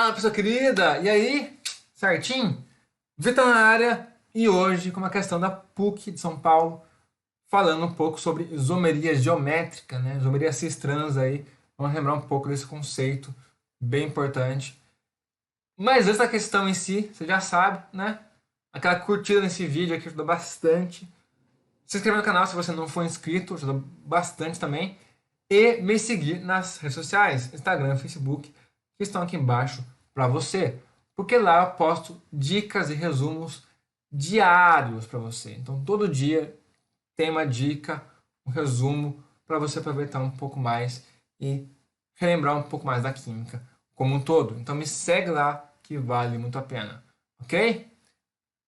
Fala, pessoa querida! E aí? Certinho? Vitor na área e hoje com uma questão da PUC de São Paulo, falando um pouco sobre isomeria geométrica, né? Isomeria cis-trans aí. Vamos lembrar um pouco desse conceito bem importante. Mas antes da questão em si, você já sabe, né? Aquela curtida nesse vídeo aqui ajuda bastante. Se inscrever no canal se você não for inscrito, ajuda bastante também. E me seguir nas redes sociais, Instagram e Facebook, que estão aqui embaixo para você. Porque lá eu posto dicas e resumos diários para você. Então todo dia tem uma dica, um resumo para você aproveitar um pouco mais e relembrar um pouco mais da química como um todo. Então me segue lá que vale muito a pena, ok?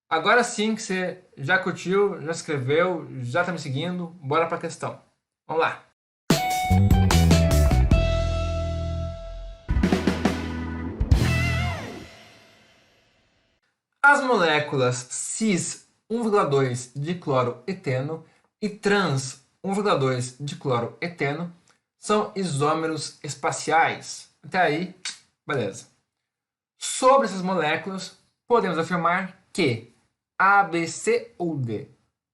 Agora sim que você já curtiu, já escreveu, já está me seguindo, bora para a questão. Vamos lá! As moléculas cis 1,2 de cloroeteno e trans 1,2 de cloroeteno são isômeros espaciais. Até aí, beleza. Sobre essas moléculas, podemos afirmar que A, B, C ou D.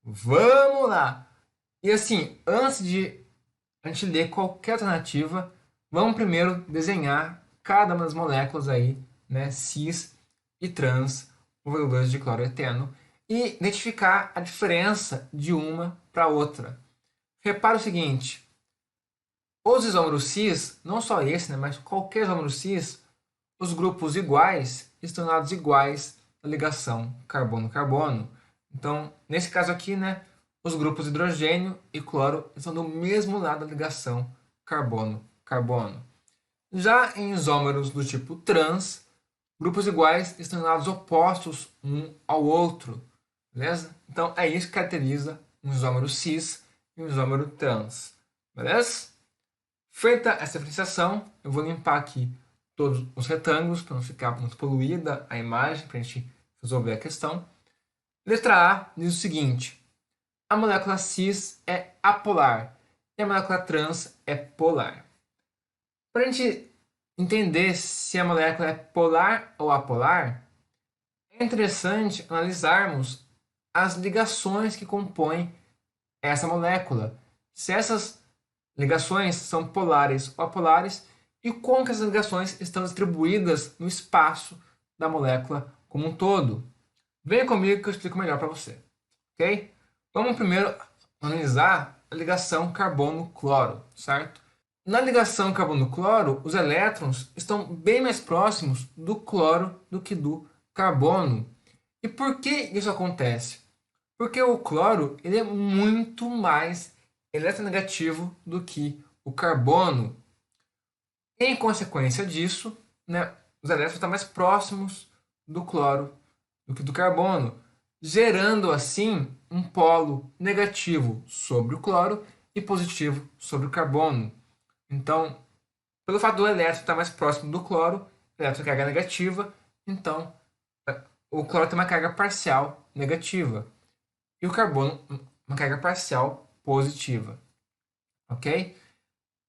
Vamos lá! E assim, antes de a gente ler qualquer alternativa, vamos primeiro desenhar cada uma das moléculas aí, né, cis e trans 1,2 de cloroeteno e identificar a diferença de uma para outra. Repara o seguinte, os isômeros cis, não só esse, né, mas qualquer isômero cis, os grupos iguais estão lados iguais da ligação carbono-carbono. Então, nesse caso aqui, né, os grupos hidrogênio e cloro estão do mesmo lado da ligação carbono-carbono. Já em isômeros do tipo trans, grupos iguais estão em lados opostos um ao outro. Beleza? Então é isso que caracteriza um isômero cis e um isômero trans. Beleza? Feita essa diferenciação, eu vou limpar aqui todos os retângulos para não ficar muito poluída a imagem, para a gente resolver a questão. Letra A diz o seguinte: a molécula cis é apolar e a molécula trans é polar. Para a gente entender se a molécula é polar ou apolar, é interessante analisarmos as ligações que compõem essa molécula. Se essas ligações são polares ou apolares e como que essas ligações estão distribuídas no espaço da molécula como um todo. Venha comigo que eu explico melhor para você. Ok? Vamos primeiro analisar a ligação carbono-cloro, certo? Na ligação carbono-cloro, os elétrons estão bem mais próximos do cloro do que do carbono. E por que isso acontece? Porque o cloro ele é muito mais eletronegativo do que o carbono. Em consequência disso, né, os elétrons estão mais próximos do cloro do que do carbono, gerando assim um polo negativo sobre o cloro e positivo sobre o carbono. Então, pelo fato do elétron estar mais próximo do cloro, o elétron tem carga negativa, então o cloro tem uma carga parcial negativa e o carbono uma carga parcial positiva, ok?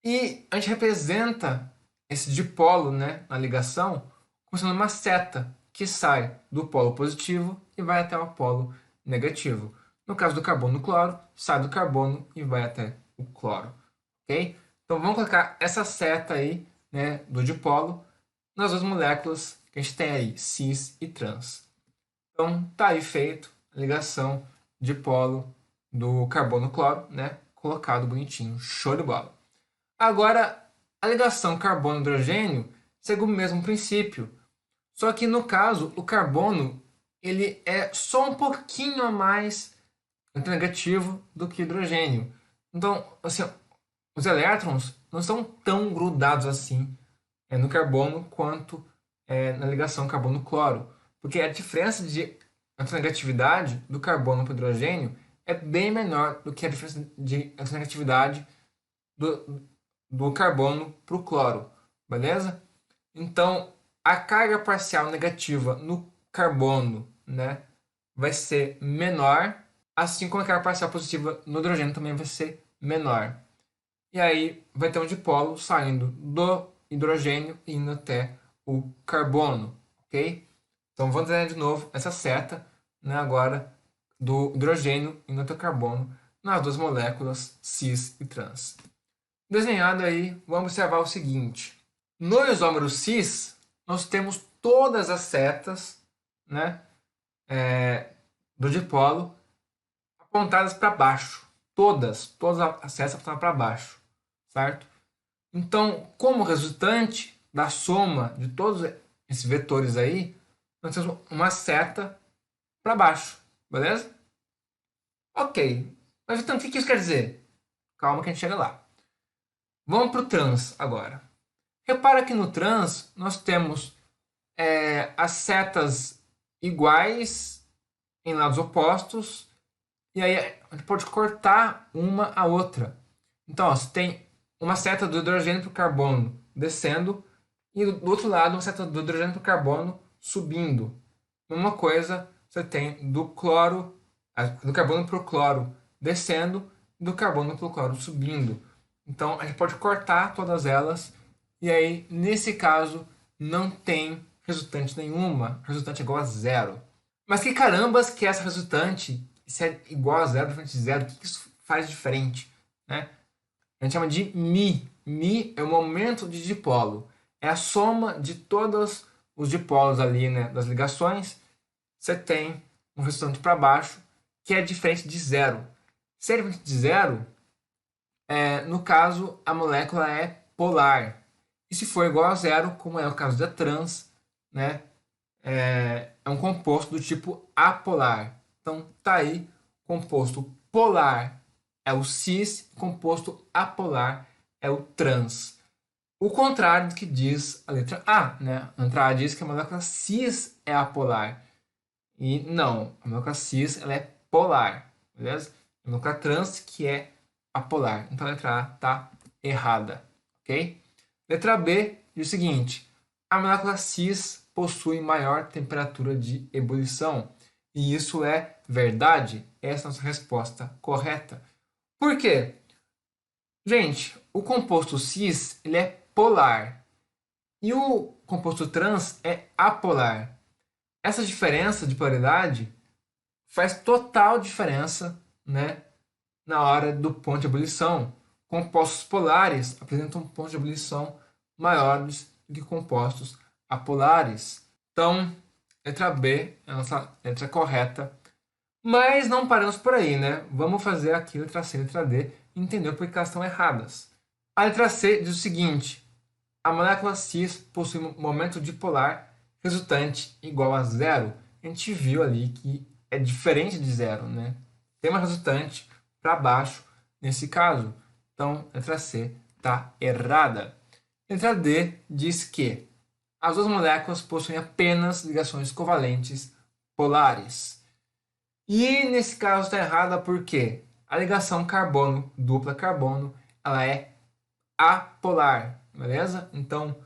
E a gente representa esse dipolo, né, na ligação como sendo uma seta que sai do polo positivo e vai até o polo negativo. No caso do carbono-cloro, sai do carbono e vai até o cloro, ok? Então vamos colocar essa seta aí, né, do dipolo nas duas moléculas que a gente tem aí, cis e trans. Então tá aí feito a ligação dipolo do carbono-cloro, né, colocado bonitinho, show de bola. Agora, a ligação carbono-hidrogênio segue o mesmo princípio, só que no caso o carbono ele é só um pouquinho a mais negativo do que o hidrogênio. Então, assim, os elétrons não estão tão grudados assim no carbono quanto na ligação carbono-cloro, porque a diferença de negatividade do carbono para o hidrogênio é bem menor do que a diferença de negatividade do carbono para o cloro, beleza? Então, a carga parcial negativa no carbono, né, vai ser menor, assim como a carga parcial positiva no hidrogênio também vai ser menor. E aí vai ter um dipolo saindo do hidrogênio e indo até o carbono, ok? Então vamos desenhar de novo essa seta, né, agora do hidrogênio e do carbono nas duas moléculas cis e trans. Desenhado aí, vamos observar o seguinte. No isômero cis, nós temos todas as setas, né, do dipolo apontadas para baixo. Todas as setas apontadas para baixo, certo? Então, como resultante da soma de todos esses vetores aí, nós temos uma seta para baixo, beleza? Ok. Mas então, o que isso quer dizer? Calma que a gente chega lá. Vamos para o trans agora. Repara que no trans nós temos as setas iguais em lados opostos, e aí a gente pode cortar uma a outra. Então, ó, você tem uma seta do hidrogênio para o carbono descendo, e do outro lado uma seta do hidrogênio para o carbono subindo. Uma coisa você tem do cloro, do carbono para o cloro descendo, e do carbono para o cloro subindo. Então a gente pode cortar todas elas, e aí nesse caso não tem resultante nenhuma, resultante é igual a zero. Mas que carambas que é essa resultante, se é igual a zero, diferente de zero, o que isso faz diferente? Né? A gente chama de Mi. Mi é o momento de dipolo. É a soma de todos os dipolos ali, né, das ligações. Você tem um resultante para baixo que é diferente de zero. Se é diferente de zero, no caso, a molécula é polar. E se for igual a zero, como é o caso da trans, né, é um composto do tipo apolar. Então, tá aí, composto polar é o cis, composto apolar é o trans. O contrário do que diz a letra A, né? A letra A diz que a molécula cis é apolar. E não, a molécula cis ela é polar, beleza? A molécula trans que é apolar. Então a letra A está errada, ok? Letra B diz o seguinte: a molécula cis possui maior temperatura de ebulição. E isso é verdade? Essa é a nossa resposta correta. Por quê? Gente, o composto cis ele é polar e o composto trans é apolar. Essa diferença de polaridade faz total diferença, né, na hora do ponto de ebulição. Compostos polares apresentam pontos de ebulição maiores do que compostos apolares. Então, letra B é a nossa letra correta. Mas não paramos por aí, né? Vamos fazer aqui letra C e letra D e entender por que elas estão erradas. A letra C diz o seguinte: a molécula cis possui um momento dipolar resultante igual a zero. A gente viu ali que é diferente de zero, né? Tem uma resultante para baixo nesse caso. Então, a letra C está errada. Letra D diz que as duas moléculas possuem apenas ligações covalentes polares. E nesse caso está errada porque a ligação carbono, dupla carbono, ela é apolar, beleza? Então,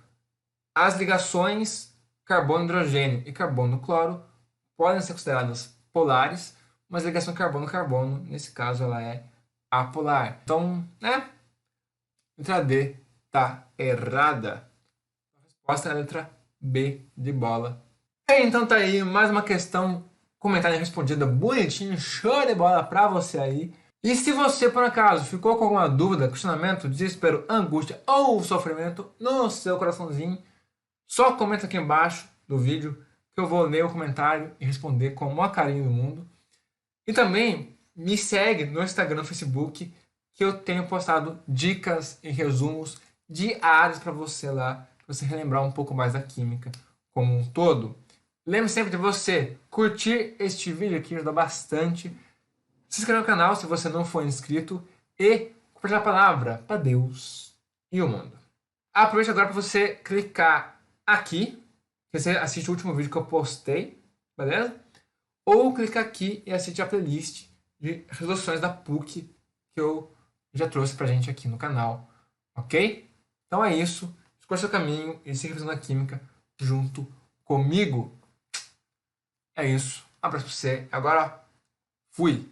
as ligações carbono-hidrogênio e carbono-cloro podem ser consideradas polares, mas a ligação carbono-carbono, nesse caso, ela é apolar. Então, né? Letra D está errada. A resposta é a letra B de bola. E então tá aí mais uma questão comentada e respondida bonitinho, show de bola pra você aí. E se você, por acaso, ficou com alguma dúvida, questionamento, desespero, angústia ou sofrimento no seu coraçãozinho, só comenta aqui embaixo do vídeo que eu vou ler o comentário e responder com o maior carinho do mundo. E também me segue no Instagram e Facebook, que eu tenho postado dicas e resumos diários para você lá, para você relembrar um pouco mais da química como um todo. Lembre sempre de você curtir este vídeo aqui, ajuda bastante. Se inscrever no canal se você não for inscrito e compartilhar a palavra para Deus e o mundo. Aproveite agora para você clicar aqui, que você assiste o último vídeo que eu postei, beleza? Ou clicar aqui e assistir a playlist de resoluções da PUC que eu já trouxe pra gente aqui no canal, ok? Então é isso, escolha seu caminho e siga fazendo a química junto comigo. É isso, um abraço pra você, agora fui!